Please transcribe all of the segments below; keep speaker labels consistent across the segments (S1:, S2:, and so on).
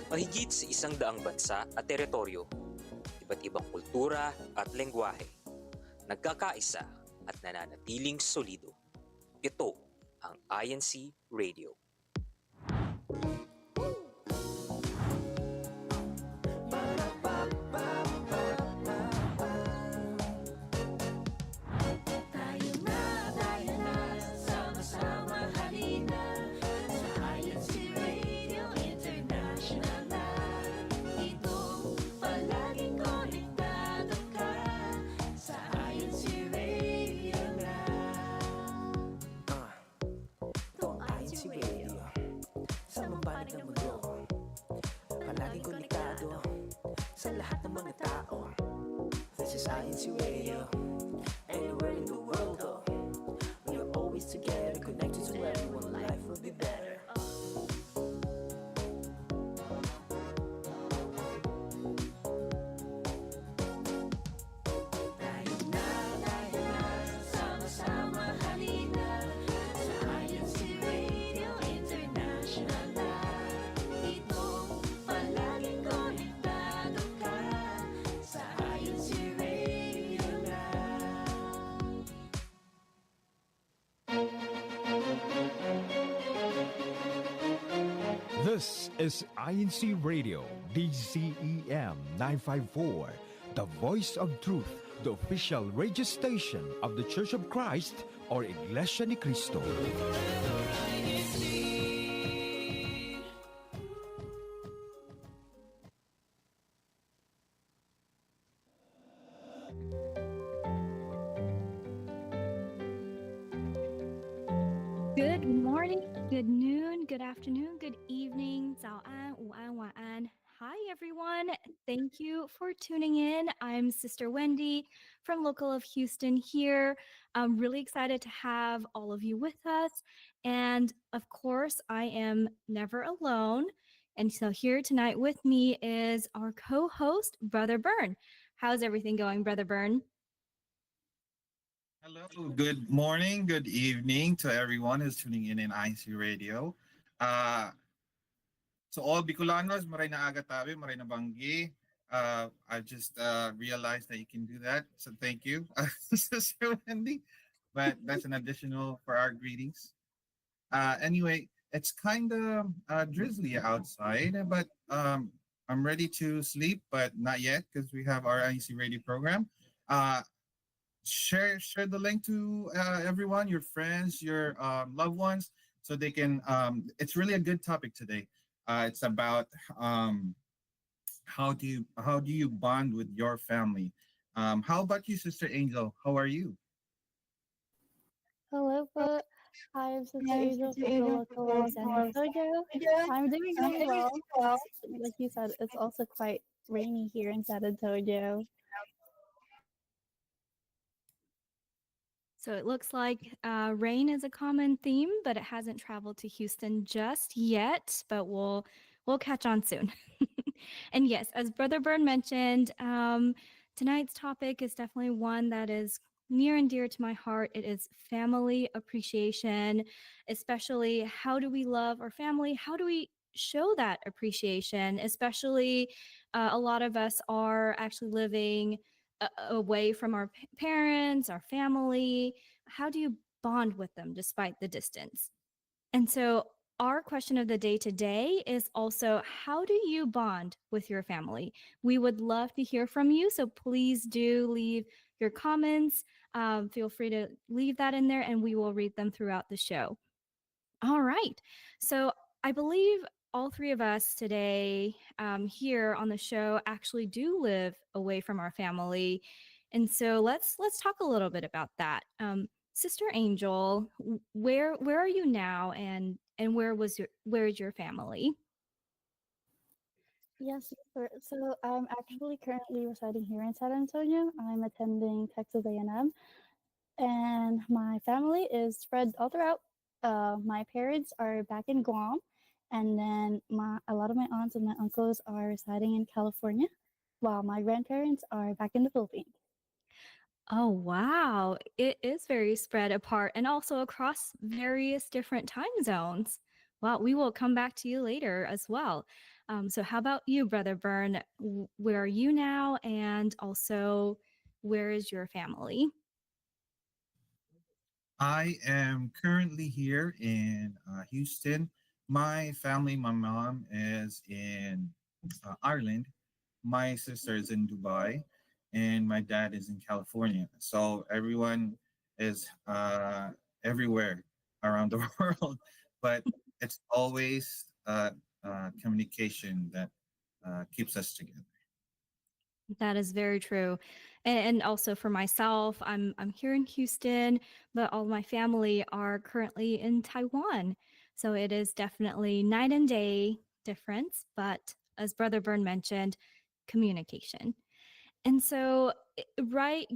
S1: Mahigit sa 100 bansa at teritoryo, iba't ibang kultura at lengguwahe, nagkakaisa at nananatiling solido. Ito ang INC Radio.
S2: Palaging konektado sa lahat ng mga tao. This is INC Radio. Anywhere in the world, oh, we are always together, connected to everyone. Life will be better.
S3: This is INC Radio, DCEM 954, the voice of truth, the official radio station of the Church of Christ or Iglesia ni Cristo.
S4: Good morning, good noon, good afternoon, good evening, 早安, 午安, 晚安. Hi everyone, thank you for tuning in. I'm Sister Wendy from local of Houston here. I'm really excited to have all of you with us. And of course, I am never alone. And so here tonight with me is our co-host, Brother Byrne. How's everything going, Brother Byrne?
S5: Hello, good morning, good evening to everyone who's tuning in INC Radio. So all Bicolanos, maray na aga tabi, maray na banggi. I just realized that you can do that, so thank you, Sister Wendy. But that's an additional for our greetings. Anyway, it's kind of drizzly outside, but I'm ready to sleep, but not yet because we have our INC Radio program. Share the link to everyone, your friends, your loved ones, so they can. It's really a good topic today. It's about how do you bond with your family. How about you, Sister Angel? How are you?
S6: Hello, po. I'm Sister Angel from the local of San Antonio. I'm doing really well. Like you said, it's also quite rainy here in San Antonio.
S4: So it looks like rain is a common theme, but it hasn't traveled to Houston just yet, but we'll catch on soon. And yes, as Brother Byrne mentioned, tonight's topic is definitely one that is near and dear to my heart. It is family appreciation, especially how do we love our family? How do we show that appreciation? Especially a lot of us are actually living away from our parents, our family. How do you bond with them despite the distance? And so our question of the day today is also, how do you bond with your family? We would love to hear from you, so please do leave your comments. Feel free to leave that in there and we will read them throughout the show. All right, so I believe all three of us today here on the show actually do live away from our family. And so let's talk a little bit about that. Sister Angel, where are you now and where is your family?
S6: Yes, so I'm actually currently residing here in San Antonio. I'm attending Texas A&M, and my family is spread all throughout. My parents are back in Guam, and then a lot of my aunts and my uncles are residing in California, while my grandparents are back in the Philippines.
S4: Oh, wow. It is very spread apart and also across various different time zones. Well, we will come back to you later as well. So, how about you, Brother Byrne? Where are you now? And also, where is your family?
S5: I am currently here in Houston. My family, my mom is in Ireland. My sister is in Dubai, and my dad is in California. So everyone is everywhere around the world, but it's always communication that keeps us together.
S4: That is very true. And also for myself, I'm here in Houston, but all my family are currently in Taiwan. So it is definitely night and day difference, but as Brother Byrne mentioned, communication. And so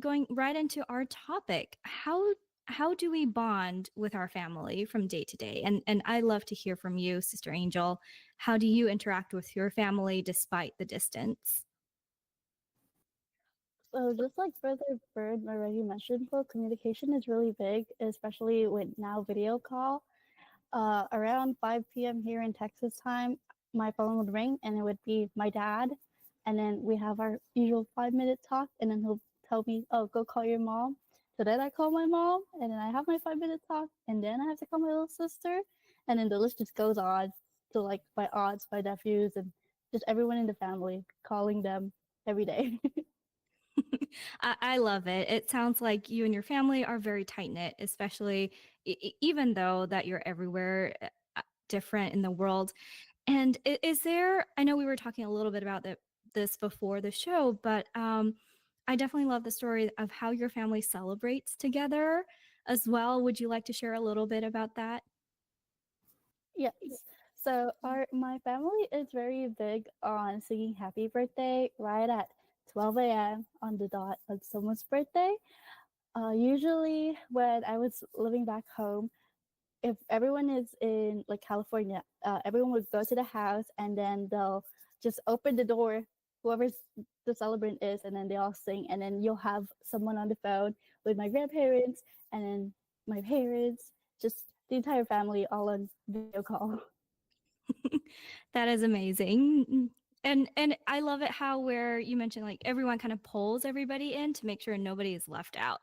S4: going right into our topic, how do we bond with our family from day to day? And I love to hear from you, Sister Angel. How do you interact with your family despite the distance?
S6: So just like Brother Bird already mentioned, well, communication is really big, especially with now video call. Around 5 p.m. here in Texas time, my phone would ring and it would be my dad. And then we have our usual 5 minute talk. And then he'll tell me, oh, go call your mom. So then I call my mom and then I have my 5 minute talk. And then I have to call my little sister. And then the list just goes on to like my aunts, my nephews, and just everyone in the family, calling them every day.
S4: I love it. It sounds like you and your family are very tight knit, especially even though that you're everywhere, different in the world. And is there? I know we were talking a little bit about this before the show, but I definitely love the story of how your family celebrates together as well. Would you like to share a little bit about that?
S6: Yes. So our my family is very big on singing happy birthday right at 12 a.m. on the dot of someone's birthday. Usually when I was living back home, if everyone is in like California, everyone would go to the house and then they'll just open the door, whoever's the celebrant is, and then they all sing. And then you'll have someone on the phone with my grandparents and then my parents, just the entire family all on video call.
S4: That is amazing. And I love it how where you mentioned like everyone kind of pulls everybody in to make sure nobody is left out.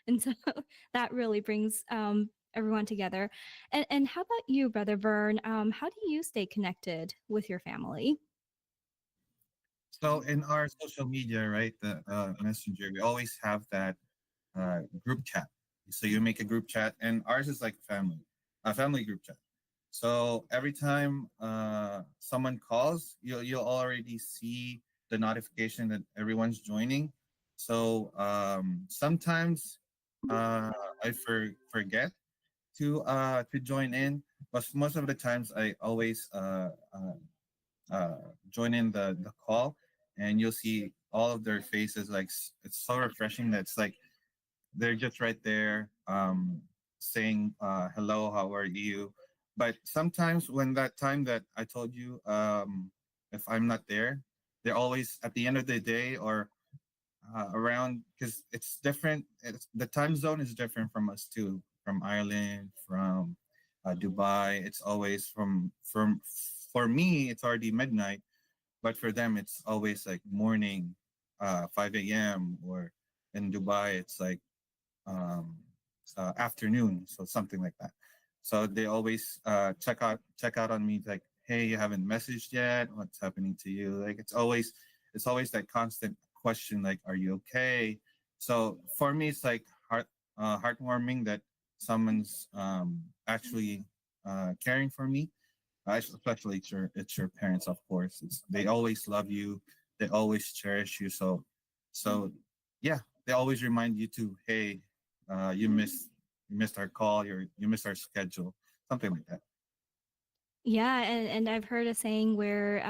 S4: And so that really brings everyone together. And how about you, Brother Vern? How do you stay connected with your family?
S5: So in our social media, right, the messenger, we always have that group chat. So you make a group chat, and ours is like a family group chat. So every time someone calls, you'll already see the notification that everyone's joining. So sometimes I forget to join in, but most of the times I always join in the call, and you'll see all of their faces. Like it's so refreshing. That's like they're just right there, saying hello, how are you. But sometimes when that time that I told you, if I'm not there, they're always at the end of the day or around, because it's different. The time zone is different from us too, from Ireland, from Dubai. It's always from for me it's already midnight, but for them it's always like morning, 5 a.m., or in Dubai it's like um, afternoon, so something like that. So they always check out on me like, hey, you haven't messaged yet. What's happening to you? Like it's always that constant question like, are you okay? So for me, it's like heartwarming that someone's actually caring for me. Especially it's your parents, of course. They always love you. They always cherish you. So yeah, they always remind you to, hey, you missed our call. You missed our schedule, something like that.
S4: Yeah, and I've heard a saying where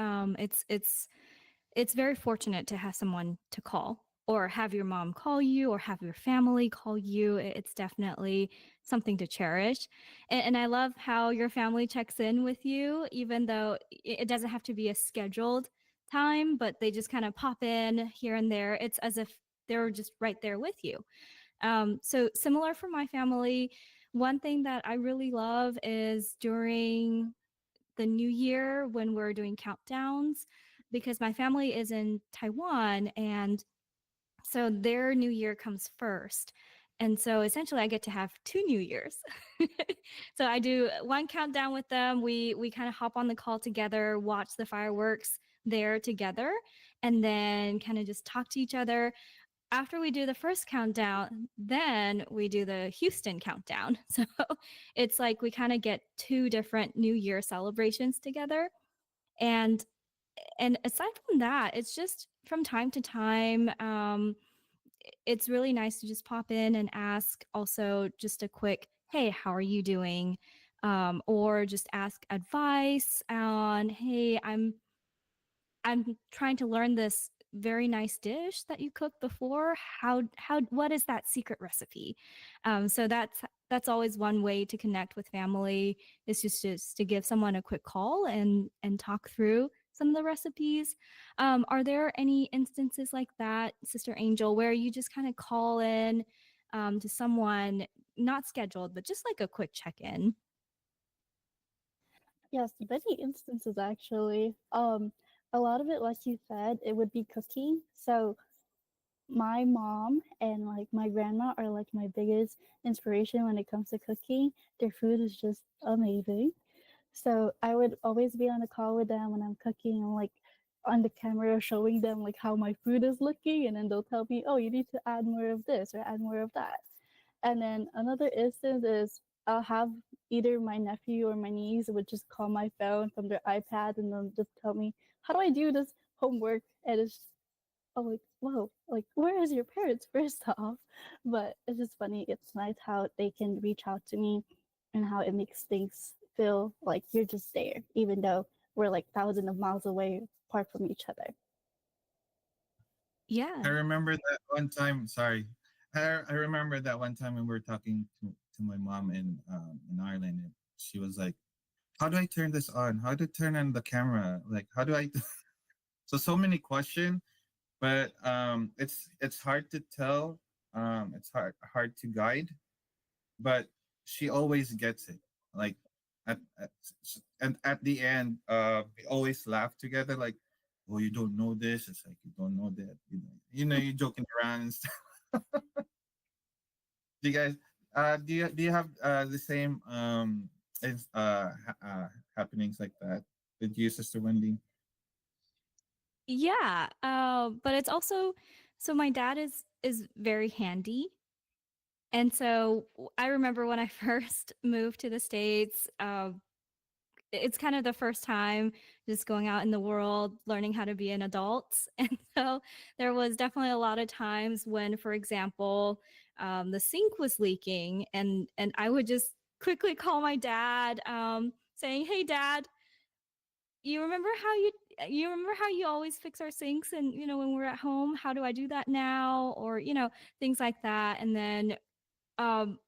S4: it's very fortunate to have someone to call or have your mom call you or have your family call you. It's definitely something to cherish. And I love how your family checks in with you, even though it doesn't have to be a scheduled time, but they just kind of pop in here and there. It's as if they're just right there with you. So similar for my family, one thing that I really love is during the new year when we're doing countdowns because my family is in Taiwan, and so their new year comes first. And so essentially I get to have two new years. So I do one countdown with them. We kind of hop on the call together, watch the fireworks there together, and then kind of just talk to each other. After we do the first countdown, then we do the Houston countdown. So it's like we kind of get two different New Year celebrations together. And aside from that, it's just from time to time. It's really nice to just pop in and ask also just a quick, hey, how are you doing? Or just ask advice on, hey, I'm trying to learn this very nice dish that you cooked before. What is that secret recipe? So that's always one way to connect with family, is just to give someone a quick call and talk through some of the recipes. Are there any instances like that, Sister Angel, where you just kind of call in to someone not scheduled, but just like a quick check-in?
S6: Yes, many instances actually. A lot of it, like you said, it would be cooking. So my mom and like my grandma are like my biggest inspiration when it comes to cooking. Their food is just amazing. So I would always be on a call with them when I'm cooking and like on the camera showing them like how my food is looking, and then they'll tell me, oh, you need to add more of this or add more of that. And then another instance is I'll have either my nephew or my niece would just call my phone from their iPad and then just tell me, how do I do this homework? And it's just, oh, like, whoa, like, where is your parents, first off? But it's just funny. It's nice how they can reach out to me and how it makes things feel like you're just there, even though we're like thousands of miles away apart from each other.
S4: Yeah.
S5: I remember that one time. Sorry, I remember that one time when we were talking to my mom in Ireland, and she was like, "How do I turn this on? How do I turn on the camera? Like, how do I?" So many questions, but it's hard to tell. It's hard to guide, but she always gets it. Like at and at the end, we always laugh together. Like, oh, you don't know this. It's like you don't know that. You're joking around and stuff. Do you guys? Do you have the same happenings like that with you, Sister Wendy?
S4: Yeah, but it's also, so my dad is very handy. And so I remember when I first moved to the States, it's kind of the first time just going out in the world, learning how to be an adult. And so there was definitely a lot of times when, for example, the sink was leaking, and I would just quickly call my dad, saying, "Hey, Dad, you remember how you always fix our sinks, and when we're at home, how do I do that now?" Or things like that. And then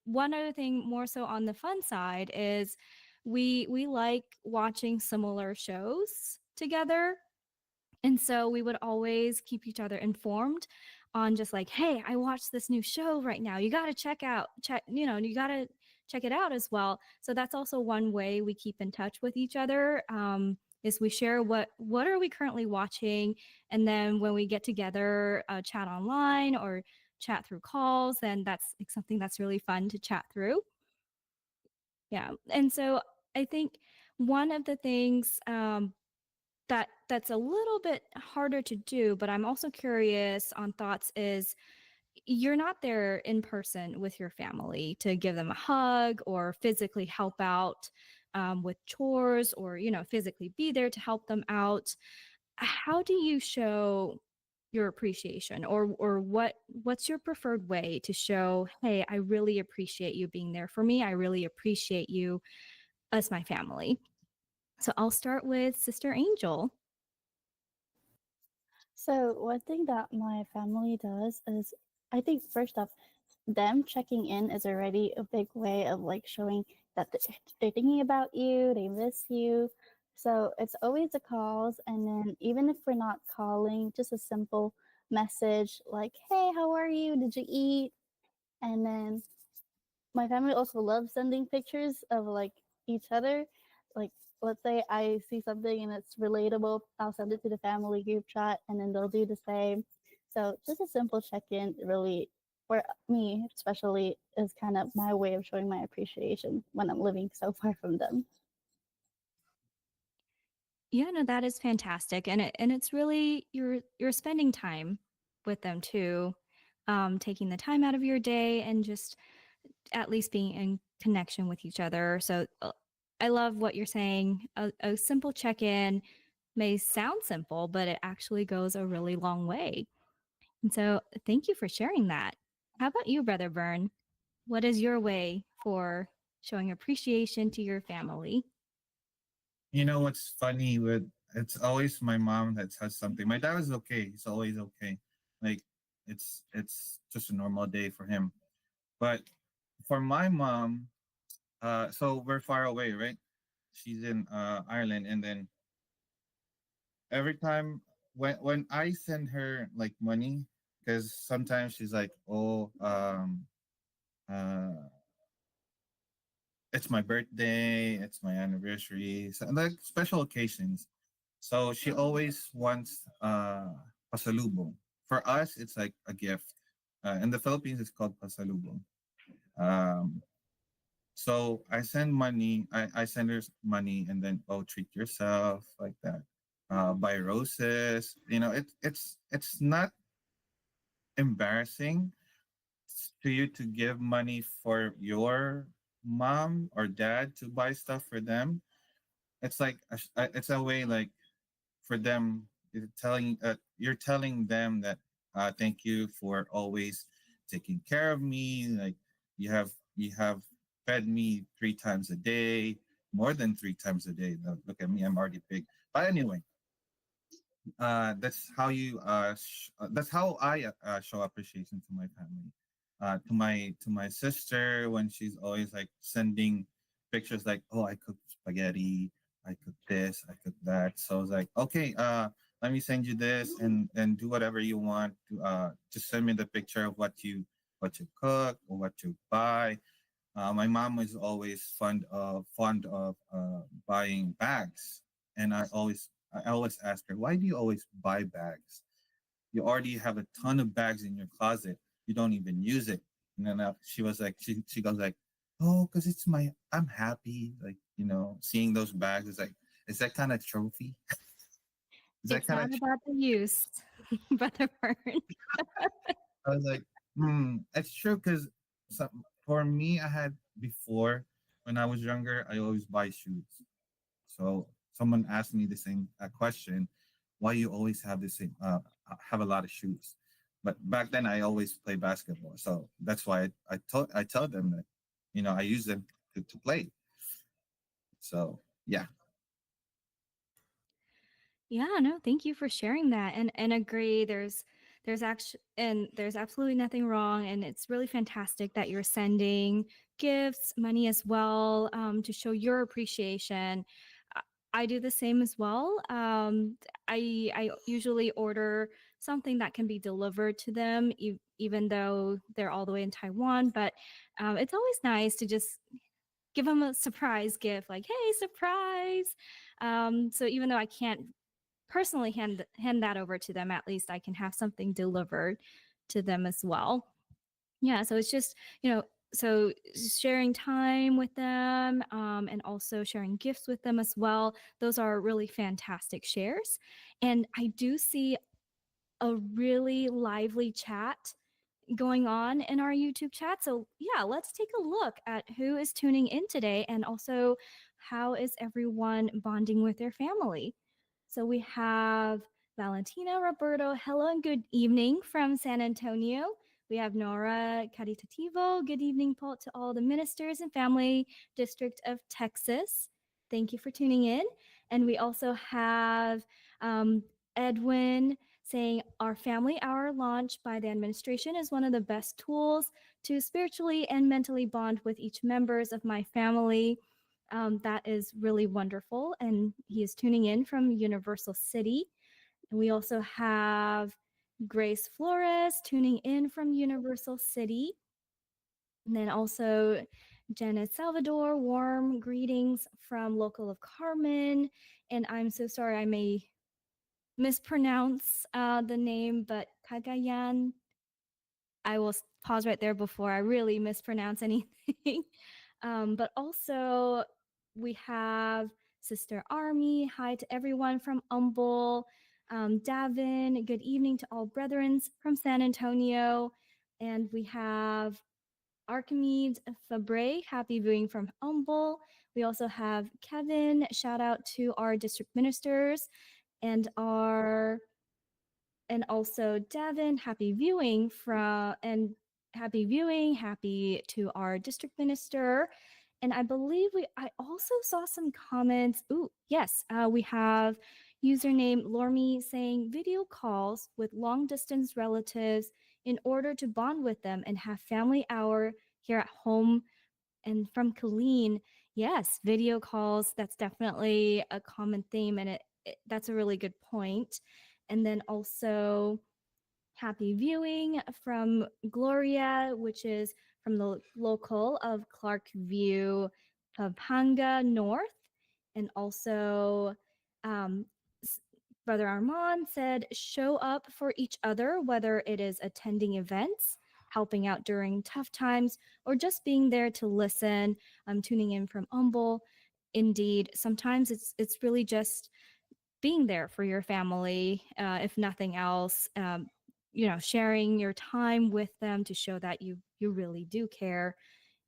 S4: one other thing, more so on the fun side, is we like watching similar shows together. And so we would always keep each other informed on just like, hey, I watched this new show right now. You got to you got to check it out as well. So that's also one way we keep in touch with each other, is we share what are we currently watching. And then when we get together, chat online or chat through calls, then that's like something that's really fun to chat through. Yeah. And so I think one of the things that's a little bit harder to do, but I'm also curious on thoughts, is you're not there in person with your family to give them a hug or physically help out with chores, or physically be there to help them out. How do you show your appreciation, or what's your preferred way to show, hey, I really appreciate you being there for me, I really appreciate you as my family? So I'll start with Sister Angel.
S6: So one thing that my family does is, I think first off, them checking in is already a big way of like showing that they're thinking about you, they miss you. So it's always the calls, and then even if we're not calling, just a simple message like, "Hey, how are you? Did you eat?" And then my family also loves sending pictures of like each other. Like let's say I see something and it's relatable, I'll send it to the family group chat and then they'll do the same. So just a simple check-in really for me especially is kind of my way of showing my appreciation when I'm living so far from them.
S4: Yeah, no, that is fantastic, and it's really you're spending time with them too, taking the time out of your day and just at least being in connection with each other. So I love what you're saying. A simple check in may sound simple, but it actually goes a really long way. And so thank you for sharing that. How about you, Brother Byrne? What is your way for showing appreciation to your family?
S5: You know what's funny with it's always my mom that says something. My dad is okay. He's always okay. Like it's just a normal day for him. But for my mom, so we're far away, right? She's in Ireland, and then every time when I send her like money, because sometimes she's like, oh, uh, it's my birthday, it's my anniversary, so like special occasions. So she always wants pasalubong. For us, it's like a gift. In the Philippines, it's called pasalubong. Um, so I send money. I send her money, and then oh, treat yourself like that. Buy roses. You know, it's not embarrassing to you to give money for your mom or dad to buy stuff for them. It's like it's a way like for them you're telling them that thank you for always taking care of me. Like you have fed me 3 times a day, more than 3 times a day. Look at me, I'm already big. But anyway, that's how I show appreciation to my family. To my sister when she's always like sending pictures like, oh, I cooked spaghetti, I cooked this, I cooked that. So I was like, okay, let me send you this and do whatever you want. To just send me the picture of what you cook or what you buy. My mom was always fond of buying bags, and I always ask her, why do you always buy bags? You already have a ton of bags in your closet. You don't even use it. And then she was like, she goes like, oh, because I'm happy, like seeing those bags. Is like, is that kind of trophy? Is that
S4: It's
S5: kind
S4: not
S5: of?
S4: about the use, Brother Byrne.
S5: I was like, it's true because for me, I had before when I was younger, I always buy shoes. So someone asked me the same question, why you always have the same have a lot of shoes? But back then I always play basketball, so that's why I tell them that I use them to play. So yeah,
S4: Yeah, no, thank you for sharing that and agree there's absolutely nothing wrong and it's really fantastic that you're sending gifts, money as well to show your appreciation. I I do the same as well. I usually order something that can be delivered to them, even though they're all the way in Taiwan. But it's always nice to just give them a surprise gift, like "Hey, surprise!" So even though I can't personally hand that over to them, at least I can have something delivered to them as well. Yeah, so it's just, so sharing time with them, and also sharing gifts with them as well. Those are really fantastic shares. And I do see a really lively chat going on in our YouTube chat. So, yeah, let's take a look at who is tuning in today and also how is everyone bonding with their family. So we have Valentina Roberto. Hello and good evening from San Antonio. We have Nora Caritativo. Good evening, Paul, to all the ministers and family district of Texas. Thank you for tuning in. And we also have Edwin saying our family hour launch by the administration is one of the best tools to spiritually and mentally bond with each members of my family. That is really wonderful. And he is tuning in from Universal City. And we also have Grace Flores tuning in from Universal City. And then also Janice Salvador, warm greetings from local of Carmen. And I'm so sorry I may mispronounce the name, but Cagayan. I will pause right there before I really mispronounce anything. But also, we have Sister Army. Hi to everyone from Humble. Davin, good evening to all brethren from San Antonio. And we have Archimedes Fabre, happy viewing from Humble. We also have Kevin, shout out to our district ministers and our and also Devin, happy viewing, happy to our district minister. And I also saw some comments. Ooh, yes, we have username Lormi saying video calls with long distance relatives in order to bond with them and have family hour here at home. And from Colleen, yes, video calls, that's definitely a common theme. And that's a really good point. And then also happy viewing from Gloria, which is from the local of Clarkview, Pampanga North. And also, um, Brother Armand said, show up for each other, whether it is attending events, helping out during tough times, or just being there to listen. Tuning in from Humble. Indeed, sometimes it's really just being there for your family, if nothing else. Sharing your time with them to show that you really do care.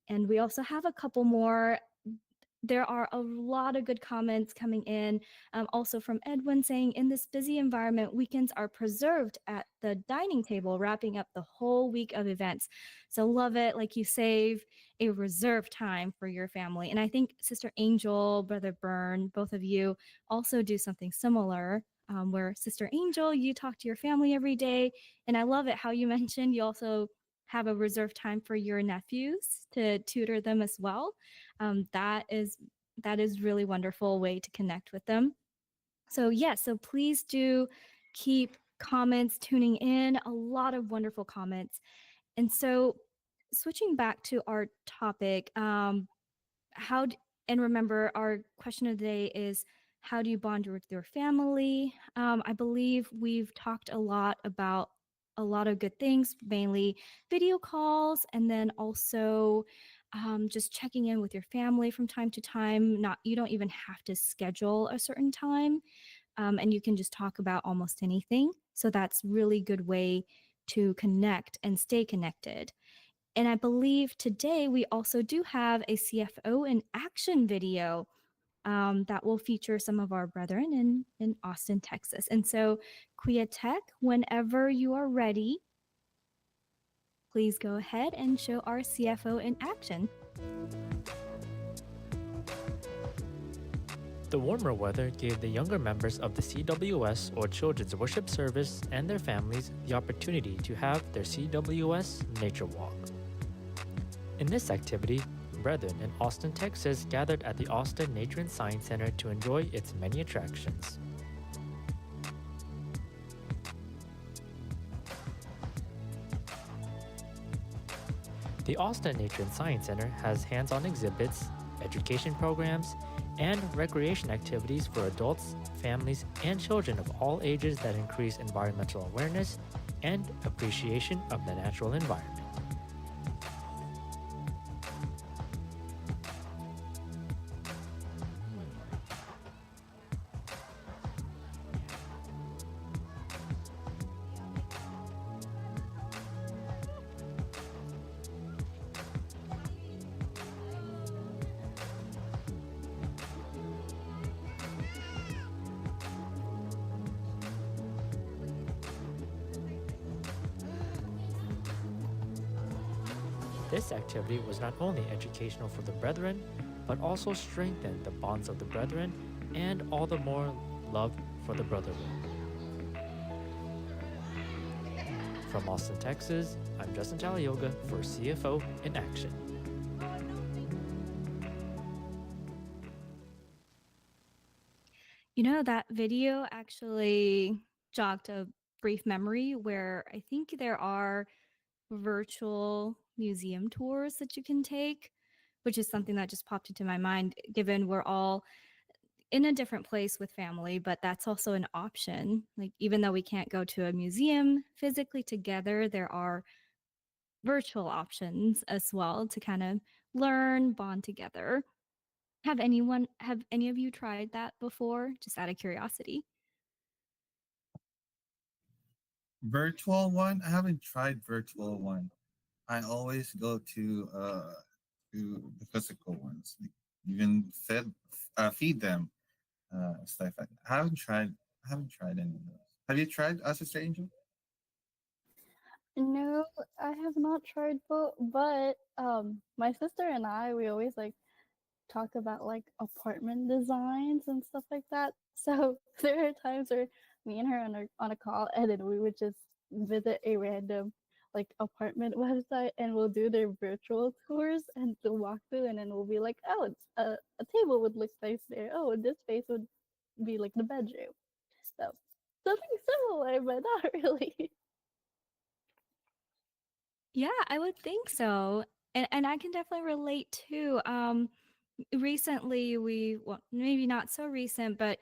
S4: And we also have a couple more. There are a lot of good comments coming in. Also from Edwin saying, in this busy environment, weekends are preserved at the dining table, wrapping up the whole week of events. So love it. Like you save a reserved time for your family. And I think Sister Angel, Brother Byrne, both of you also do something similar. Where Sister Angel, you talk to your family every day. And I love it how you mentioned you also have a reserved time for your nephews to tutor them as well. That is really wonderful way to connect with them. So yes, so please do keep comments tuning in. A lot of wonderful comments. And so switching back to our topic, and remember our question of the day is, how do you bond with your family? I believe we've talked a lot about a lot of good things, mainly video calls, and then also just checking in with your family from time to time. You don't even have to schedule a certain time, and you can just talk about almost anything. So that's really good way to connect and stay connected. And I believe today we also do have a CFO in action video that will feature some of our brethren in Austin, Texas. And so, Quia Tech, whenever you are ready, please go ahead and show our CFO in action.
S7: The warmer weather gave the younger members of the CWS or Children's Worship Service and their families the opportunity to have their CWS Nature Walk. In this activity, brethren in Austin, Texas gathered at the Austin Nature and Science Center to enjoy its many attractions. The Austin Nature and Science Center has hands-on exhibits, education programs, and recreation activities for adults, families, and children of all ages that increase environmental awareness and appreciation of the natural environment. This activity was not only educational for the brethren, but also strengthened the bonds of the brethren and all the more love for the brotherhood. From Austin, Texas, I'm Justin Chalioga for CFO in Action.
S4: You know, that video actually jogged a brief memory where I think there are virtual museum tours that you can take which is something that just popped into my mind, given we're all in a different place with family, but that's also an option. Like, even though we can't go to a museum physically together, there are virtual options as well to kind of learn, bond together. Have any of you tried that before? Just out of curiosity.
S5: Virtual one? I haven't tried virtual one. I always go to the physical ones. Like even feed them stuff. I haven't tried. I haven't tried any of those. Have you tried Sister Angel?
S6: No, I have not tried both, but my sister and I, we always like talk about like apartment designs and stuff like that. So there are times where me and her on a call, and then we would just visit a random like apartment website, and we'll do their virtual tours and the walkthrough, and then we'll be like, oh, it's a table would look nice there. Oh, and this space would be like the bedroom. So something similar, but not really.
S4: Yeah, I would think so. And I can definitely relate too. Recently well, maybe not so recent, but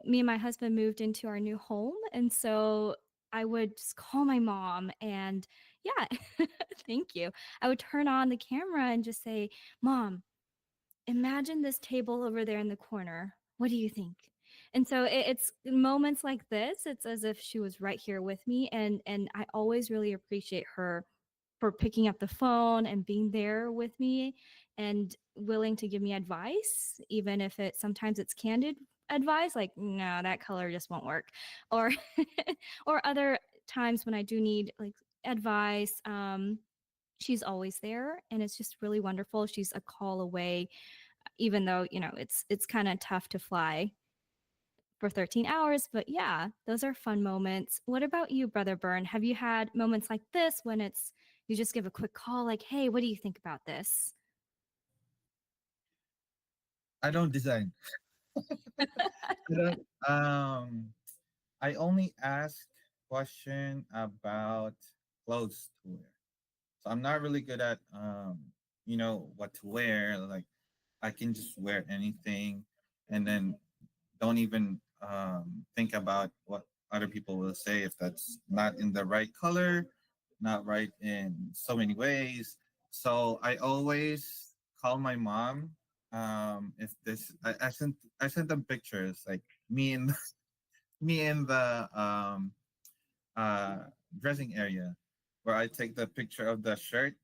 S4: me and my husband moved into our new home. And so I would just call my mom and yeah, thank you. I would turn on the camera and just say, Mom, imagine this table over there in the corner. What do you think? And so it's moments like this. It's as if she was right here with me, and I always really appreciate her for picking up the phone and being there with me and willing to give me advice, even if sometimes it's candid advice, like no, that color just won't work, or or other times when I do need like advice. She's always there, and it's just really wonderful. She's a call away, even though it's kind of tough to fly for 13 hours. But yeah, those are fun moments. What about you, Brother Byrne? Have you had moments like this when you just give a quick call, like, hey, what do you think about this?
S5: I don't design. I don't, I only ask question about clothes to wear. So I'm not really good at what to wear. Like I can just wear anything, and then don't even think about what other people will say if that's not in the right color, not right in so many ways. So I always call my mom. If this, I sent them pictures like me in me in the uh, dressing area, where I take the picture of the shirt,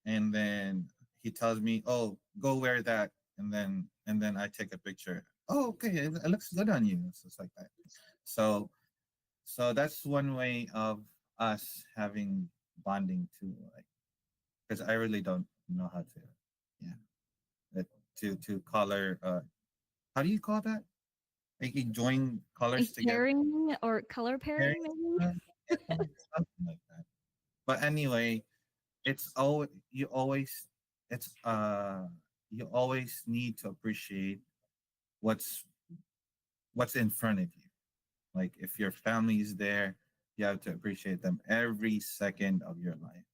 S5: and then he tells me, "Oh, go wear that," and then I take a picture. Oh, okay, it looks good on you. So it's like that. So that's one way of us having bonding too, like because I really don't know how to, yeah, uh, to color. How do you call that? Like you join
S4: Like
S5: colors together.
S4: pairing or color
S5: Pairing?
S4: pairing, maybe?
S5: Uh, yeah, something like that. But anyway, it's always you always it's you always need to appreciate what's what's in front of you. Like if your family is there, you have to appreciate them every second of your life.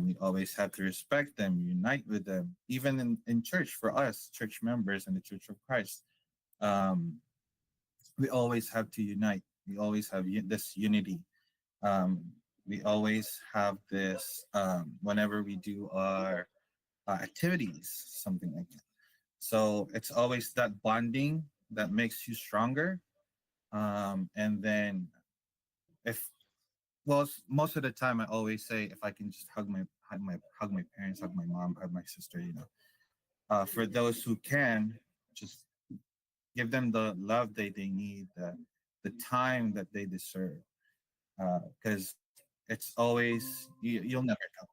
S5: You always have to respect them, unite with them. Even in church, for us church members in the Church of Christ, um, we always have to unite. We always have this unity. um, we always have this whenever we do our activities, something like that. So it's always that bonding that makes you stronger. And then if most of the time I always say if I can just hug my parents, hug my mom, hug my sister, for those who can, just give them the love they need, the time that they deserve, because it's always you'll never know.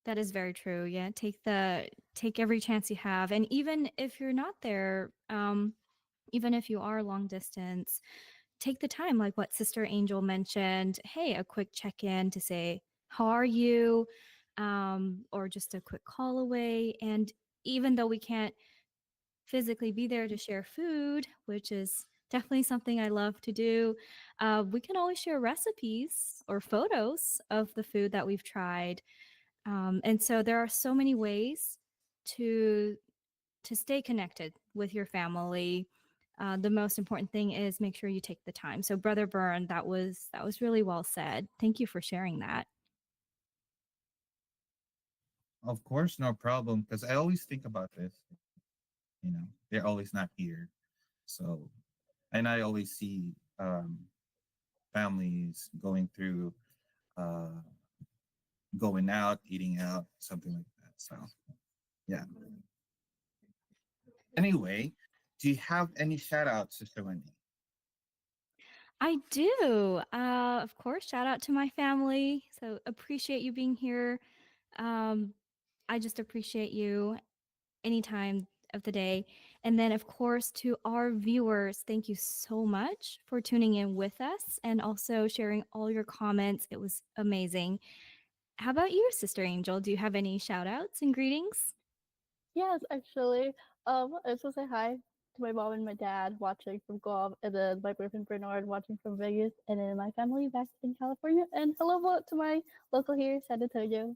S4: That is very true. Yeah, take every chance you have, and even if you're not there, even if you are long distance, take the time, like what Sister Angel mentioned. Hey, a quick check in to say, how are you? Or just a quick call away. And even though we can't physically be there to share food, which is definitely something I love to do, we can always share recipes or photos of the food that we've tried. And so there are so many ways to stay connected with your family. The most important thing is make sure you take the time. So, Brother Byrne, that was really well said. Thank you for sharing that.
S5: Of course, no problem. Because I always think about this. They're always not here. So, and I always see families going through, uh, going out, eating out, something like that. So, yeah. Anyway, do you have any shout outs, Sister Wendy?
S4: I do. Of course, shout out to my family. So appreciate you being here. Um, I just appreciate you any time of the day. And then, of course, to our viewers, thank you so much for tuning in with us and also sharing all your comments. It was amazing. How about you, Sister Angel? Do you have any shout outs and greetings?
S6: Yes, actually. I just want to say hi to my mom and my dad watching from Guam, and then my boyfriend Bernard watching from Vegas, and then my family back in California. And hello to my local here, San Antonio.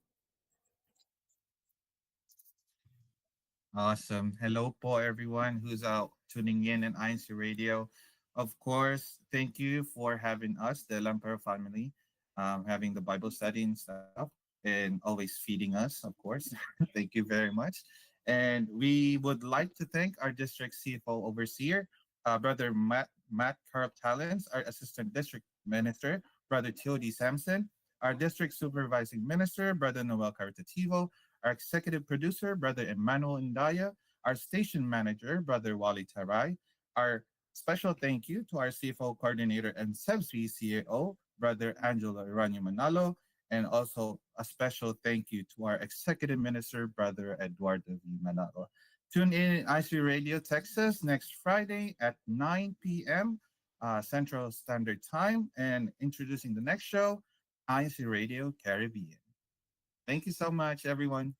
S5: Awesome. Hello po everyone who's out tuning in INC Radio. Of course, thank you for having us, the Lampero family, having the Bible study and stuff, and always feeding us, of course. Thank you very much. And we would like to thank our district CFO overseer, Brother Matt Carl Talents, our assistant district minister, Brother Teody Sampson, our district supervising minister, Brother Noel Caritativo, our executive producer, Brother Emmanuel Indaya, our station manager, Brother Wally Tarai, our special thank you to our CFO coordinator and CEBSI CAO, Brother Angelo Iranio Manalo, and also a special thank you to our executive minister, Brother Eduardo V. Manalo. Tune in IC Radio Texas next Friday at 9 p.m. Central Standard Time, and introducing the next show, IC Radio Caribbean. Thank you so much, everyone.